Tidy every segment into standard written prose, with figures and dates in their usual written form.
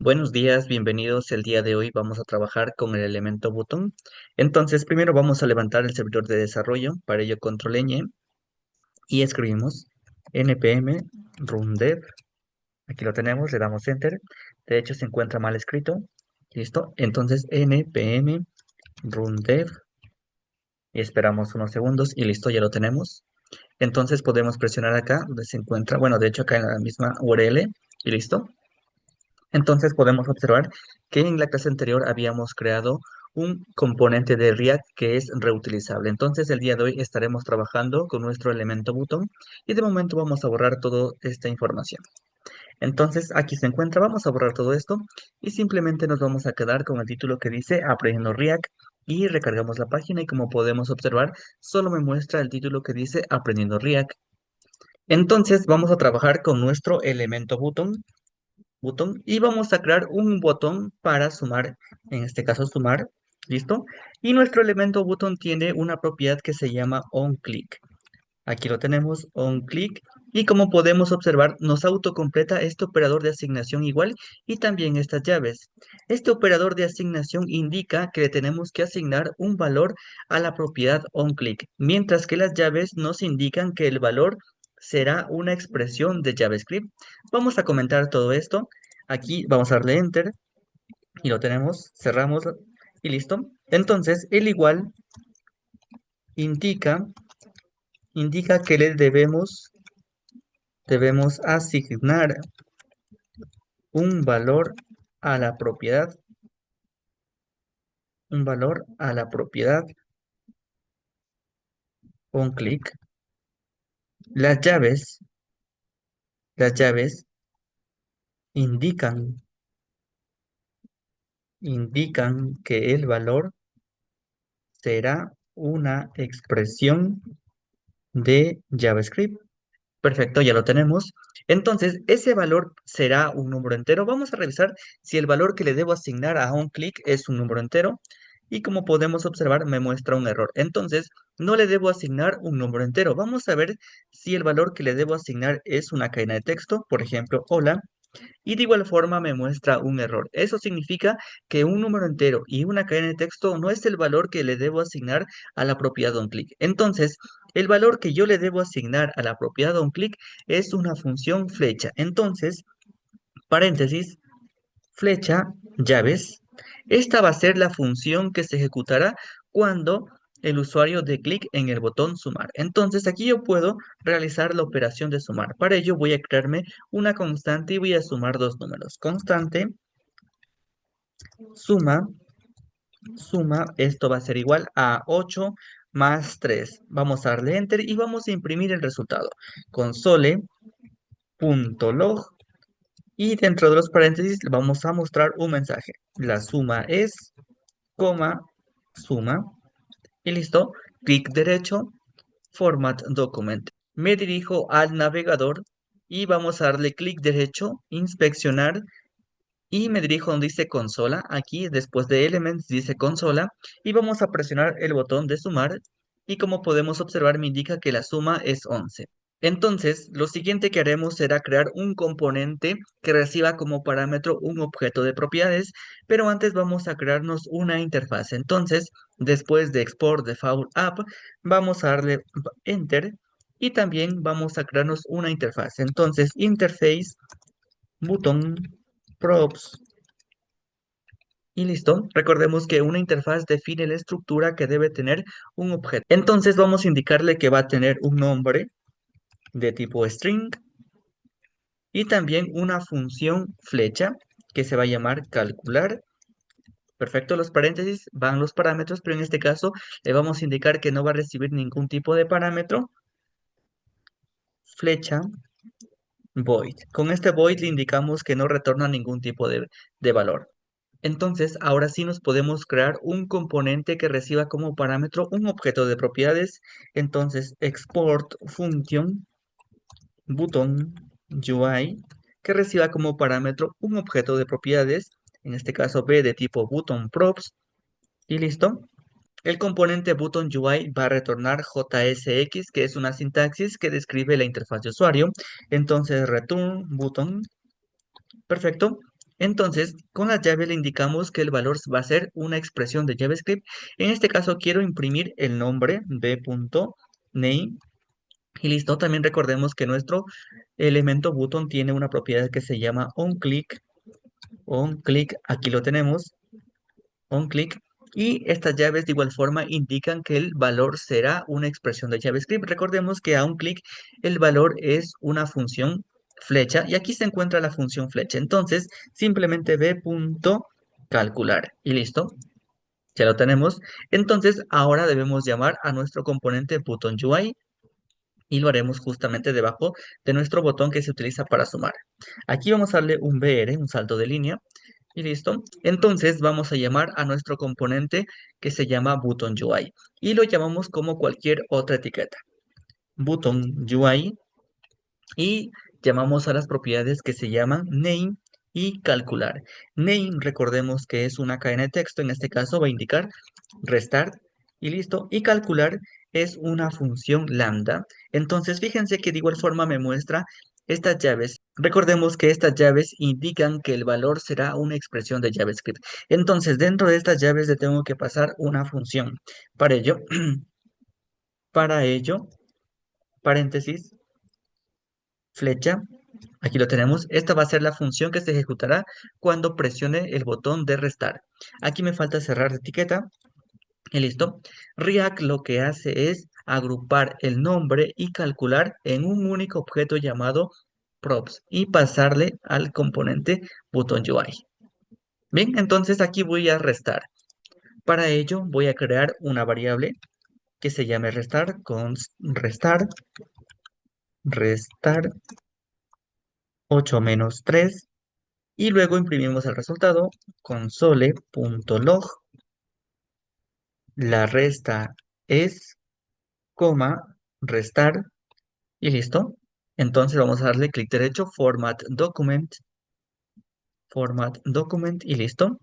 Buenos días, bienvenidos. El día de hoy vamos a trabajar con el elemento button. Entonces, primero vamos a levantar el servidor de desarrollo. Para ello, control ñ y escribimos npm rundev. Aquí lo tenemos, le damos enter. De hecho, se encuentra mal escrito. Listo. Entonces, npm rundev y esperamos unos segundos y listo, ya lo tenemos. Entonces, podemos presionar acá donde se encuentra, bueno, de hecho, acá en la misma URL y listo. Entonces podemos observar que en la clase anterior habíamos creado un componente de React que es reutilizable. Entonces el día de hoy estaremos trabajando con nuestro elemento button y de momento vamos a borrar toda esta información. Entonces aquí se encuentra, vamos a borrar todo esto y simplemente nos vamos a quedar con el título que dice Aprendiendo React y recargamos la página y como podemos observar solo me muestra el título que dice Aprendiendo React. Entonces vamos a trabajar con nuestro elemento botón y vamos a crear un botón para sumar, en este caso sumar, ¿listo? Y nuestro elemento botón tiene una propiedad que se llama onClick. Aquí lo tenemos, onClick, y como podemos observar, nos autocompleta este operador de asignación igual y también estas llaves. Este operador de asignación indica que le tenemos que asignar un valor a la propiedad onClick, mientras que las llaves nos indican que el valor será una expresión de JavaScript. Vamos a comentar todo esto. Aquí vamos a darle Enter y lo tenemos, cerramos y listo. Entonces, el igual indica, indica que le debemos asignar un valor a la propiedad, un valor a la propiedad, un clic. Las llaves indican, indican que el valor será una expresión de JavaScript. Perfecto, ya lo tenemos. Entonces, ese valor será un número entero. Vamos a revisar si el valor que le debo asignar a onClick es un número entero. Y como podemos observar, me muestra un error. Entonces, no le debo asignar un número entero. Vamos a ver si el valor que le debo asignar es una cadena de texto. Por ejemplo, hola. Y de igual forma me muestra un error. Eso significa que un número entero y una cadena de texto no es el valor que le debo asignar a la propiedad onClick. Entonces, el valor que yo le debo asignar a la propiedad onClick es una función flecha. Entonces, paréntesis, flecha, llaves. Esta va a ser la función que se ejecutará cuando el usuario dé clic en el botón sumar. Entonces aquí yo puedo realizar la operación de sumar. Para ello voy a crearme una constante y voy a sumar dos números. Constante, suma, esto va a ser igual a 8 más 3. Vamos a darle enter y vamos a imprimir el resultado. Console.log y dentro de los paréntesis vamos a mostrar un mensaje. La suma es, coma, suma, y listo. Clic derecho, Format Document. Me dirijo al navegador y vamos a darle clic derecho, inspeccionar, y me dirijo donde dice consola. Aquí, después de Elements, dice consola, y vamos a presionar el botón de sumar, y como podemos observar, me indica que la suma es 11. Entonces, lo siguiente que haremos será crear un componente que reciba como parámetro un objeto de propiedades, pero antes vamos a crearnos una interfaz. Entonces, después de Export Default App, vamos a darle Enter y también vamos a crearnos una interfaz. Entonces, Interface, botón, props y listo. Recordemos que una interfaz define la estructura que debe tener un objeto. Entonces, vamos a indicarle que va a tener un nombre de tipo string y también una función flecha que se va a llamar calcular. Perfecto, los paréntesis van los parámetros, pero en este caso le vamos a indicar que no va a recibir ningún tipo de parámetro. Flecha void. Con este void le indicamos que no retorna ningún tipo de valor. Entonces, ahora sí nos podemos crear un componente que reciba como parámetro un objeto de propiedades. Entonces, export function button UI que reciba como parámetro un objeto de propiedades, en este caso B de tipo button props, y listo. El componente button UI va a retornar JSX, que es una sintaxis que describe la interfaz de usuario. Entonces, return button, perfecto. Entonces, con las llaves le indicamos que el valor va a ser una expresión de JavaScript. En este caso, quiero imprimir el nombre b.name y listo. También recordemos que nuestro elemento button tiene una propiedad que se llama onClick. OnClick, aquí lo tenemos. OnClick. Y estas llaves de igual forma indican que el valor será una expresión de JavaScript. Recordemos que a un clic el valor es una función flecha y aquí se encuentra la función flecha. Entonces, simplemente b.calcular y listo. Ya lo tenemos. Entonces, ahora debemos llamar a nuestro componente button UI y lo haremos justamente debajo de nuestro botón que se utiliza para sumar. Aquí vamos a darle un BR, un salto de línea, y listo. Entonces vamos a llamar a nuestro componente que se llama button UI y lo llamamos como cualquier otra etiqueta. Button UI y llamamos a las propiedades que se llaman name y calcular. Name, recordemos que es una cadena de texto, en este caso va a indicar restart y listo. Y calcular es una función lambda. Entonces, fíjense que de igual forma me muestra estas llaves. Recordemos que estas llaves indican que el valor será una expresión de JavaScript. Entonces, dentro de estas llaves le tengo que pasar una función. Para ello, para ello, paréntesis, flecha. Aquí lo tenemos. Esta va a ser la función que se ejecutará cuando presione el botón de restar. Aquí me falta cerrar la etiqueta. Y listo. React lo que hace es agrupar el nombre y calcular en un único objeto llamado props y pasarle al componente button UI. Bien, entonces aquí voy a restar. Para ello voy a crear una variable que se llame restar, const restar 8 menos 3 y luego imprimimos el resultado console.log, la resta es, coma, restar y listo. Entonces vamos a darle clic derecho, format document y listo.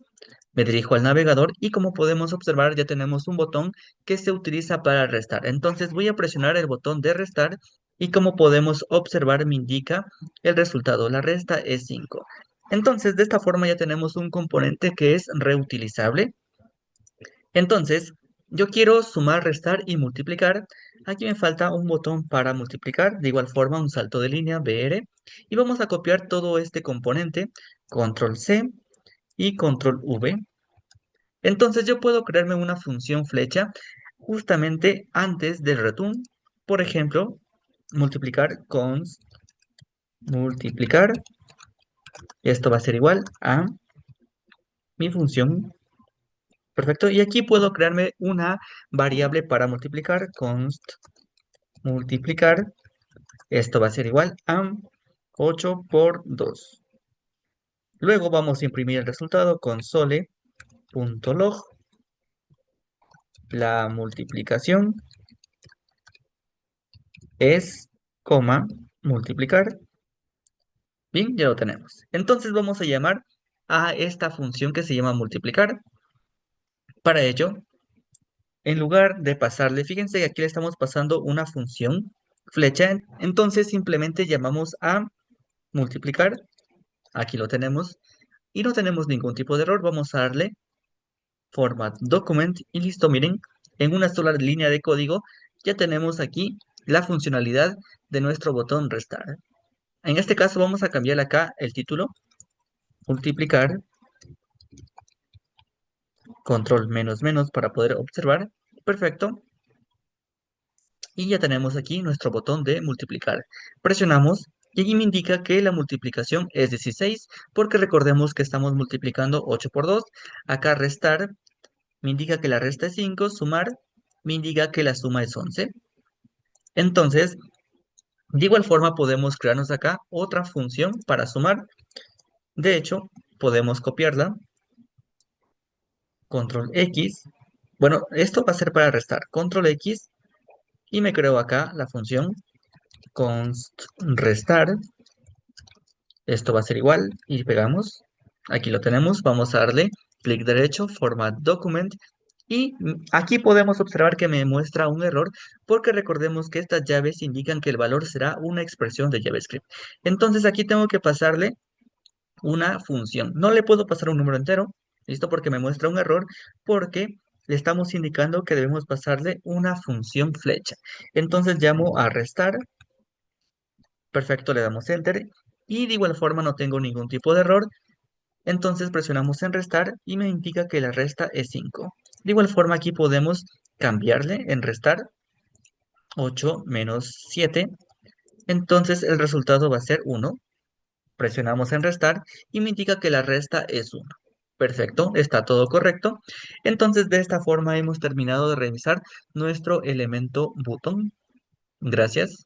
Me dirijo al navegador y como podemos observar ya tenemos un botón que se utiliza para restar. Entonces voy a presionar el botón de restar y como podemos observar me indica el resultado. La resta es 5. Entonces de esta forma ya tenemos un componente que es reutilizable. Entonces yo quiero sumar, restar y multiplicar. Aquí me falta un botón para multiplicar. De igual forma un salto de línea BR. Y vamos a copiar todo este componente. Control C y Control V. Entonces yo puedo crearme una función flecha justamente antes del return. Por ejemplo, multiplicar const multiplicar. Esto va a ser igual a mi función. Perfecto. Y aquí puedo crearme una variable para multiplicar const multiplicar. Esto va a ser igual a 8 por 2. Luego vamos a imprimir el resultado console.log. La multiplicación es, coma, multiplicar. Bien, ya lo tenemos. Entonces vamos a llamar a esta función que se llama multiplicar. Para ello, en lugar de pasarle, fíjense que aquí le estamos pasando una función flecha. Entonces simplemente llamamos a multiplicar. Aquí lo tenemos. Y no tenemos ningún tipo de error. Vamos a darle format document y listo. Miren, en una sola línea de código ya tenemos aquí la funcionalidad de nuestro botón restar. En este caso vamos a cambiar acá el título, multiplicar, control menos menos para poder observar. Perfecto. Y ya tenemos aquí nuestro botón de multiplicar. Presionamos y aquí me indica que la multiplicación es 16 porque recordemos que estamos multiplicando 8 por 2. Acá restar me indica que la resta es 5, sumar me indica que la suma es 11. Entonces, de igual forma podemos crearnos acá otra función para sumar. De hecho, podemos copiarla, control X. Bueno, esto va a ser para restar, control X y me creo acá la función const restar. Esto va a ser igual y pegamos. Aquí lo tenemos. Vamos a darle clic derecho, format document. Y aquí podemos observar que me muestra un error porque recordemos que estas llaves indican que el valor será una expresión de JavaScript. Entonces aquí tengo que pasarle una función. No le puedo pasar un número entero, ¿listo? Porque me muestra un error, porque le estamos indicando que debemos pasarle una función flecha. Entonces llamo a restar, perfecto, le damos enter, y de igual forma no tengo ningún tipo de error, entonces presionamos en restar y me indica que la resta es 5. De igual forma aquí podemos cambiarle en restar 8 menos 7, entonces el resultado va a ser 1. Presionamos en restar y me indica que la resta es 1. Perfecto, está todo correcto. Entonces de esta forma hemos terminado de revisar nuestro elemento button. Gracias.